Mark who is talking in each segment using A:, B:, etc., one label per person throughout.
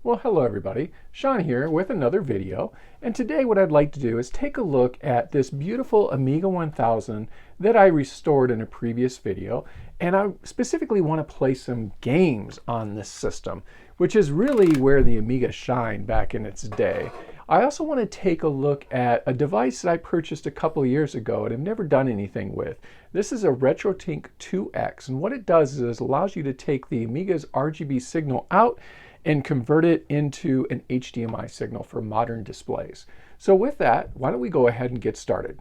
A: Well, hello everybody. Sean here with another video. And today what I'd like to do is take a look at this beautiful Amiga 1000 that I restored in a previous video. And I specifically want to play some games on this system, which is really where the Amiga shined back in its day. I also want to take a look at a device that I purchased a couple of years ago and have never done anything with. This is a RetroTINK 2X, and what it does is it allows you to take the Amiga's RGB signal out and convert it into an HDMI signal for modern displays. So with that, why don't we go ahead and get started.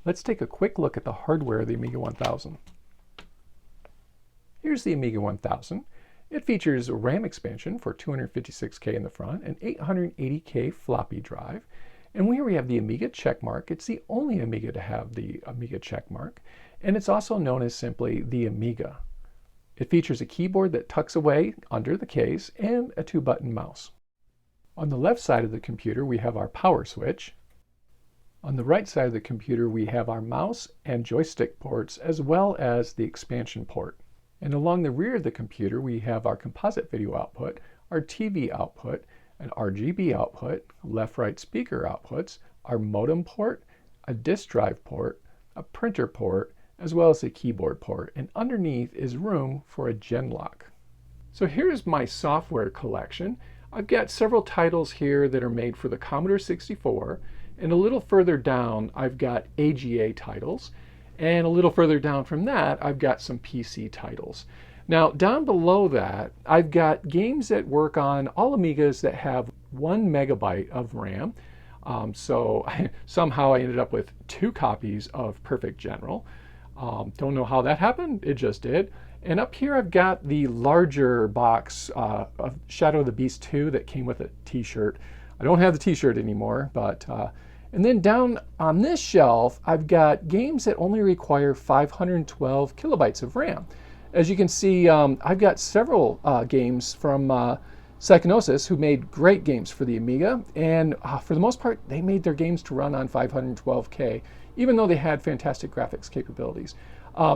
A: Let's take a quick look at the hardware of the Amiga 1000. Here's the Amiga 1000. It features a RAM expansion for 256K in the front, an 880K floppy drive, and here we have the Amiga checkmark. It's the only Amiga to have the Amiga checkmark, and it's also known as simply the Amiga. It features a keyboard that tucks away under the case and a 2-button mouse. On the left side of the computer we have our power switch. On the right side of the computer we have our mouse and joystick ports as well as the expansion port. And along the rear of the computer we have our composite video output, our TV output, an RGB output, left-right speaker outputs, our modem port, a disk drive port, a printer port, as well as a keyboard port. And underneath is room for a gen lock. So here's my software collection. I've got several titles here that are made for the Commodore 64, and a little further down I've got AGA titles. And a little further down from that, I've got some PC titles. Now, down below that, I've got games that work on all Amigas that have 1 megabyte of RAM. Somehow I ended up with 2 copies of Perfect General. Don't know how that happened, it just did. And up here I've got the larger box of Shadow of the Beast 2 that came with a t-shirt. I don't have the t-shirt anymore, but and then down on this shelf, I've got games that only require 512 kilobytes of RAM. As you can see, I've got several games from Psychonosis who made great games for the Amiga, and for the most part, they made their games to run on 512K, even though they had fantastic graphics capabilities.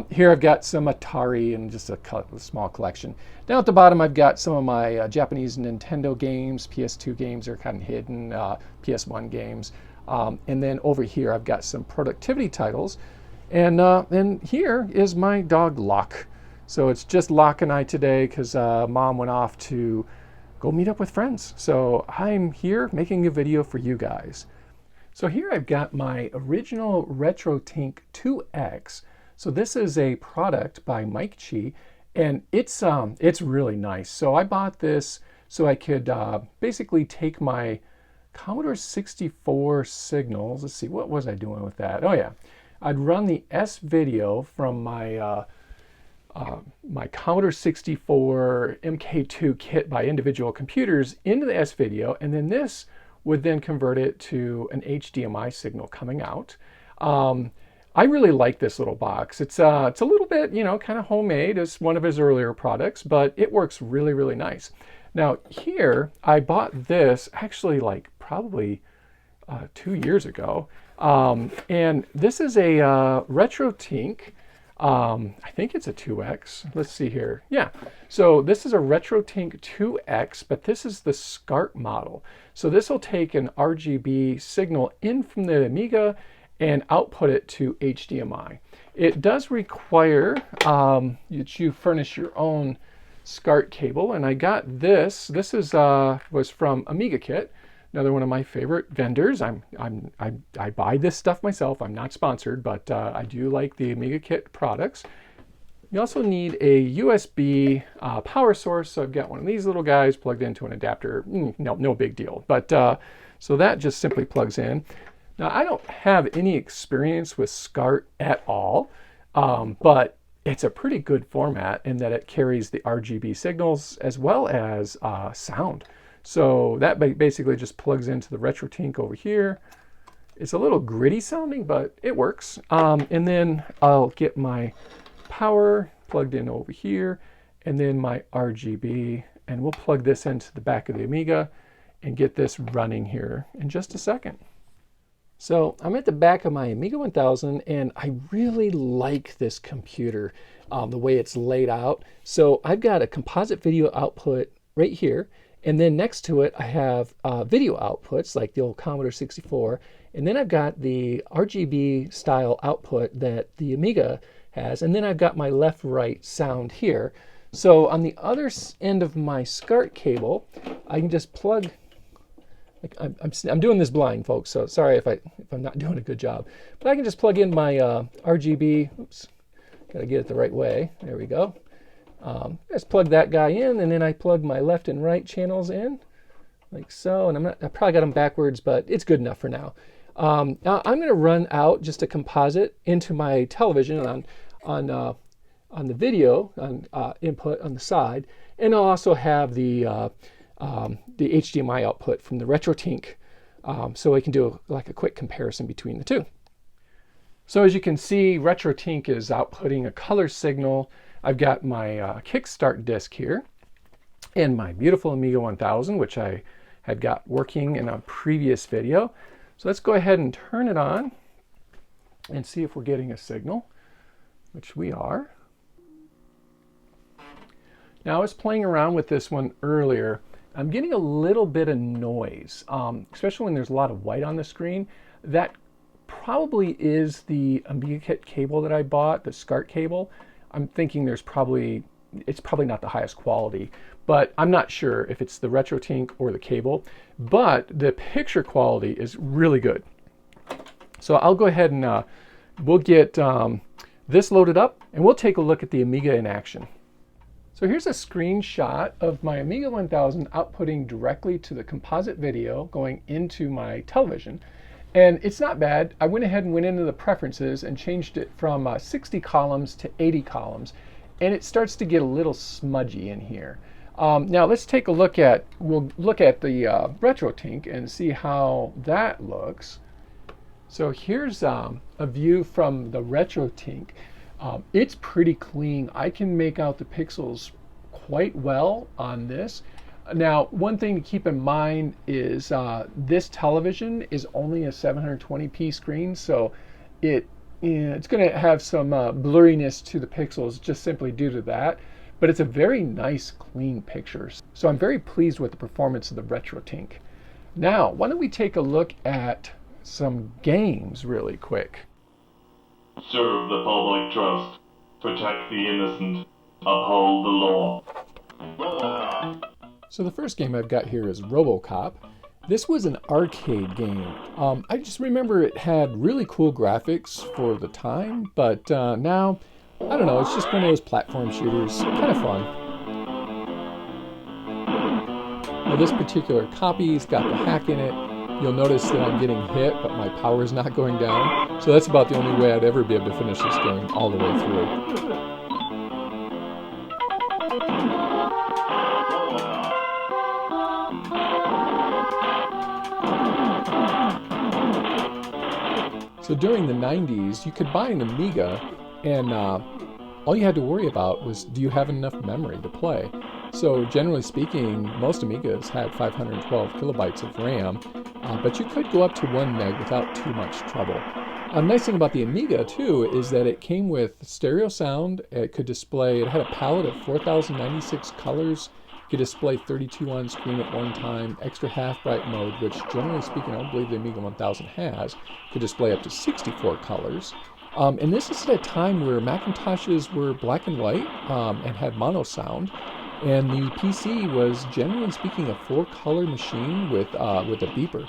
A: Here I've got some Atari and just a small collection. Down at the bottom I've got some of my Japanese Nintendo games. PS2 games are kind of hidden, PS1 games. And then over here I've got some productivity titles, and here is my dog Locke. So it's just Locke and I today because Mom went off to go meet up with friends. So I'm here making a video for you guys. So here I've got my original RetroTINK 2X. So this is a product by Mike Chi, and it's really nice. So I bought this so I could basically take my Commodore 64 signals. Let's see, what was I doing with that? Oh yeah, I'd run the S-video from my my Commodore 64 MK2 kit by individual computers into the S-video, and then this would then convert it to an HDMI signal coming out. I really like this little box. It's a little bit, you know, kind of homemade as one of his earlier products, but it works really, really nice. Now here, I bought this actually like probably 2 years ago. And this is a RetroTINK. I think it's a 2X. Let's see here. Yeah. So this is a RetroTINK 2X, but this is the SCART model. So this will take an RGB signal in from the Amiga and output it to HDMI. It does require that you furnish your own SCART cable, and I got this. This is was from Amiga Kit, another one of my favorite vendors. I buy this stuff myself. I'm not sponsored, but I do like the Amiga Kit products. You also need a USB power source, so I've got one of these little guys plugged into an adapter. No big deal. But so that just simply plugs in. Now I don't have any experience with SCART at all, but it's a pretty good format in that it carries the RGB signals as well as sound. So that basically just plugs into the RetroTINK over here. It's a little gritty sounding, but it works. And then I'll get my power plugged in over here, and then my RGB, and we'll plug this into the back of the Amiga. and get this running here in just a second. So I'm at the back of my Amiga 1000, and I really like this computer, the way it's laid out. So I've got a composite video output right here, and then next to it I have video outputs like the old Commodore 64, and then I've got the RGB style output that the Amiga has, and then I've got my left-right sound here. So on the other end of my SCART cable, I can just plug. I'm doing this blind, folks, so sorry if I'm not doing a good job. But I can just plug in my RGB. Oops, gotta get it the right way. There we go. Just plug that guy in, and then I plug my left and right channels in, like so. And I probably got them backwards, but it's good enough for now. Now I'm going to run out just a composite into my television on the video input on the side, and I'll also have the HDMI output from the RetroTINK, so we can do like a quick comparison between the two. So as you can see, RetroTINK is outputting a color signal. I've got my Kickstart disc here and my beautiful Amiga 1000, which I had got working in a previous video. So let's go ahead and turn it on and see if we're getting a signal, which we are. Now I was playing around with this one earlier. I'm getting a little bit of noise, especially when there's a lot of white on the screen. That probably is the Amiga kit cable that I bought, the SCART cable. I'm thinking it's probably not the highest quality, but I'm not sure if it's the RetroTINK or the cable, but the picture quality is really good. So I'll go ahead and we'll get this loaded up, and we'll take a look at the Amiga in action. So here's a screenshot of my Amiga 1000 outputting directly to the composite video going into my television. And it's not bad. I went ahead and went into the preferences and changed it from 60 columns to 80 columns. And it starts to get a little smudgy in here. Now let's take a look at, we'll look at the RetroTINK and see how that looks. So here's a view from the RetroTINK. It's pretty clean. I can make out the pixels quite well on this. Now, one thing to keep in mind is this television is only a 720p screen, so it's going to have some blurriness to the pixels just simply due to that. But it's a very nice, clean picture. So I'm very pleased with the performance of the RetroTINK. Now, why don't we take a look at some games really quick.
B: Serve the public trust, protect the innocent, uphold the law.
A: So the first game I've got here is RoboCop. This was an arcade game. I just remember it had really cool graphics for the time, but now, I don't know, it's just one of those platform shooters, kind of fun. Now this particular copy's got the hack in it. You'll notice that I'm getting hit, but my power's not going down. So that's about the only way I'd ever be able to finish this game all the way through. So during the 90s, you could buy an Amiga, and all you had to worry about was, do you have enough memory to play? So generally speaking, most Amigas had 512 kilobytes of RAM, but you could go up to 1 meg without too much trouble. A nice thing about the Amiga too is that it came with stereo sound. It could display, it had a palette of 4096 colors. It could display 32 on screen at one time, extra half bright mode, which generally speaking I don't believe the Amiga 1000 has, could display up to 64 colors. And this is at a time where Macintoshes were black and white and had mono sound. And the PC was, generally speaking, a 4-color machine with a beeper.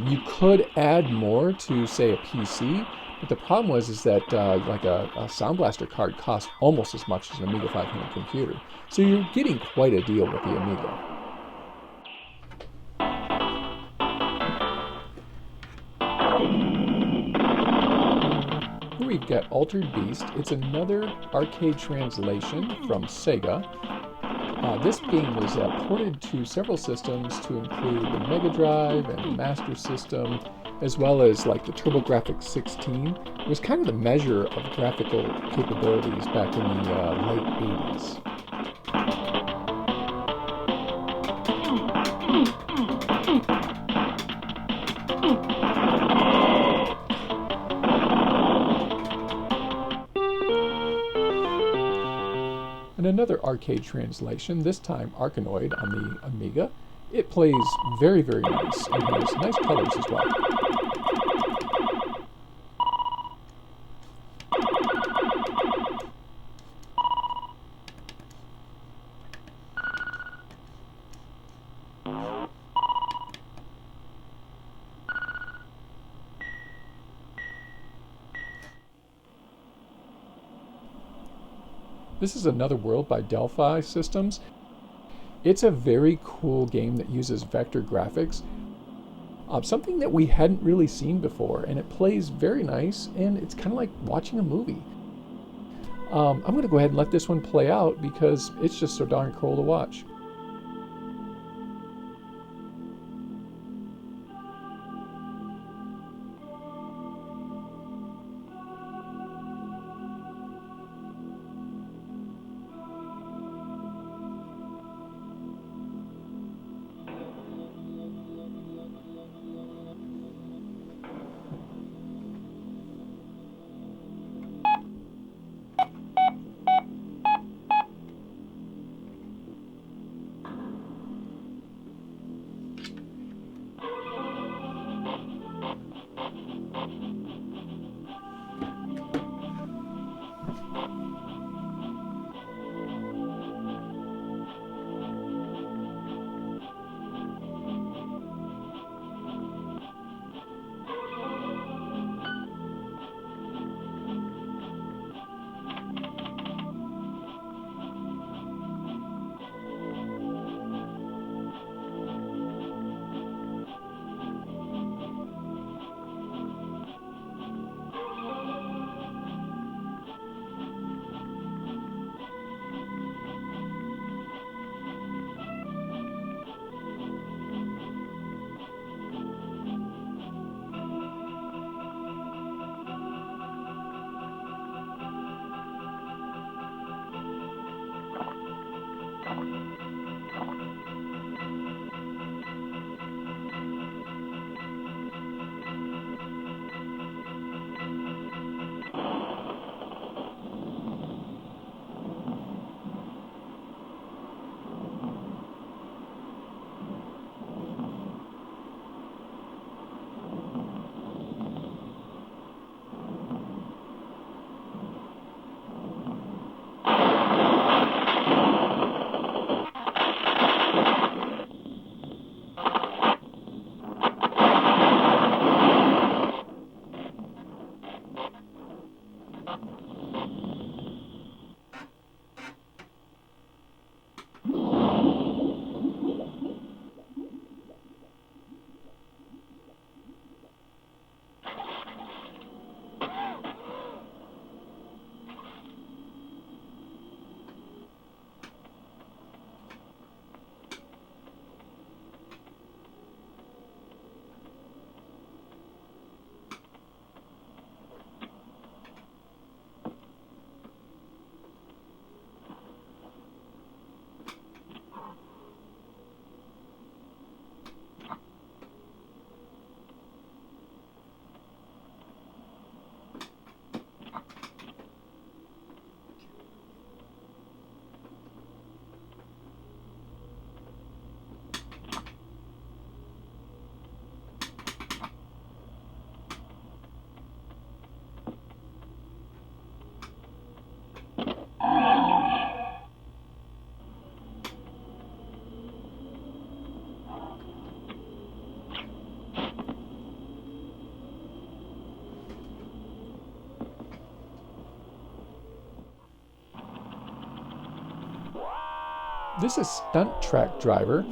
A: You could add more to, say, a PC, but the problem was that like a Sound Blaster card cost almost as much as an Amiga 500 computer. So you're getting quite a deal with the Amiga. Here we've got Altered Beast. It's another arcade translation from Sega. This game was ported to several systems to include the Mega Drive and the Master System, as well as like the TurboGrafx 16. It was kind of the measure of graphical capabilities back in the late 80s. another arcade translation, this time Arkanoid on the Amiga. It plays very, very nice and has nice colors as well. This is Another World by Delphi Systems. It's a very cool game that uses vector graphics, something that we hadn't really seen before, and it plays very nice, and it's kind of like watching a movie. I'm going to go ahead and let this one play out because it's just so darn cool to watch. This is Stunt Track Driver.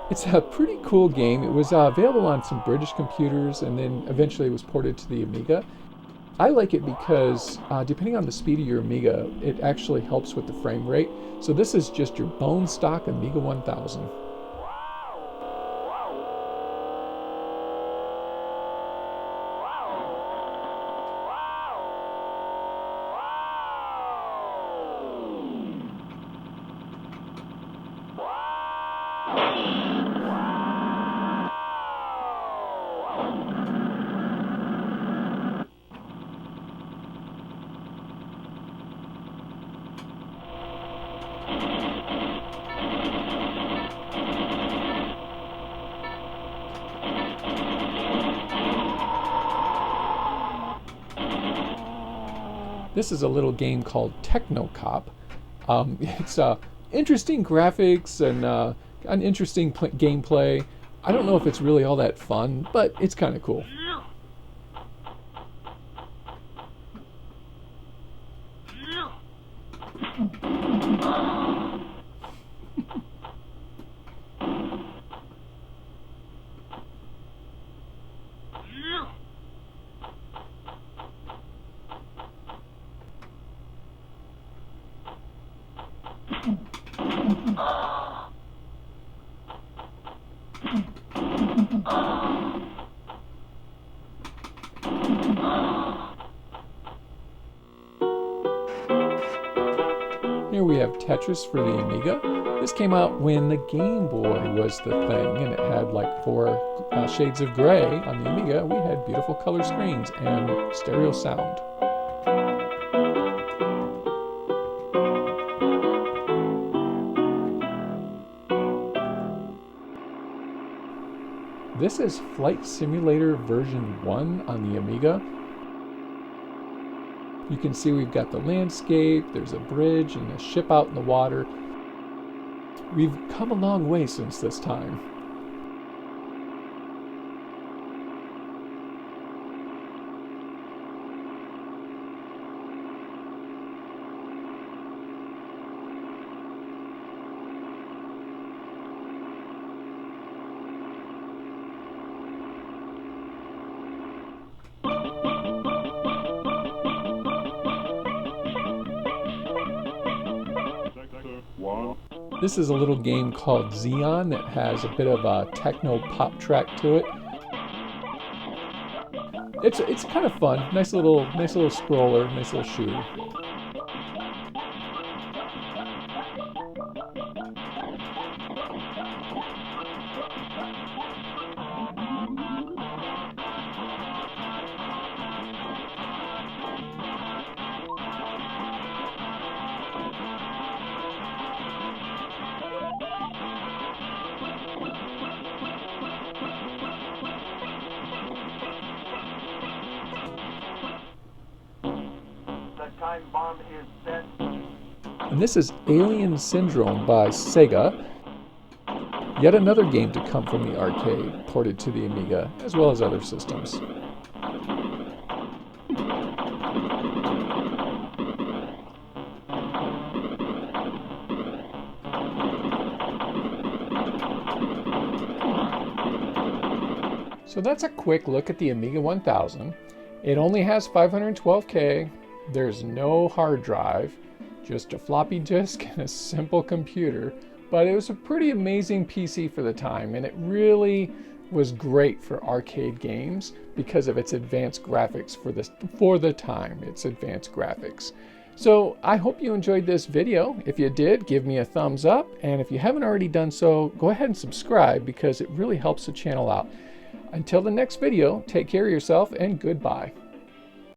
A: It's a pretty cool game. It was available on some British computers and then eventually it was ported to the Amiga. I like it because depending on the speed of your Amiga, it actually helps with the frame rate. So this is just your bone stock Amiga 1000. This is a little game called Techno Cop. It's interesting graphics and an interesting gameplay. I don't know if it's really all that fun, but it's kind of cool. Here we have Tetris for the Amiga. This came out when the Game Boy was the thing, and it had like 4 shades of gray. On the Amiga, we had beautiful color screens and stereo sound. This is Flight Simulator version 1 on the Amiga. You can see we've got the landscape, there's a bridge and a ship out in the water. We've come a long way since this time. This is a little game called Zeon that has a bit of a techno pop track to it. It's kind of fun. Nice little scroller, nice little shooter.
C: Time bomb is set.
A: And this is Alien Syndrome by Sega. Yet another game to come from the arcade, ported to the Amiga, as well as other systems. So that's a quick look at the Amiga 1000. It only has 512K. There's no hard drive, just a floppy disk and a simple computer, but it was a pretty amazing PC for the time, and it really was great for arcade games because of its advanced graphics for the time, its advanced graphics. So I hope you enjoyed this video. If you did, give me a thumbs up, and if you haven't already done so, go ahead and subscribe because it really helps the channel out. Until the next video, take care of yourself and goodbye.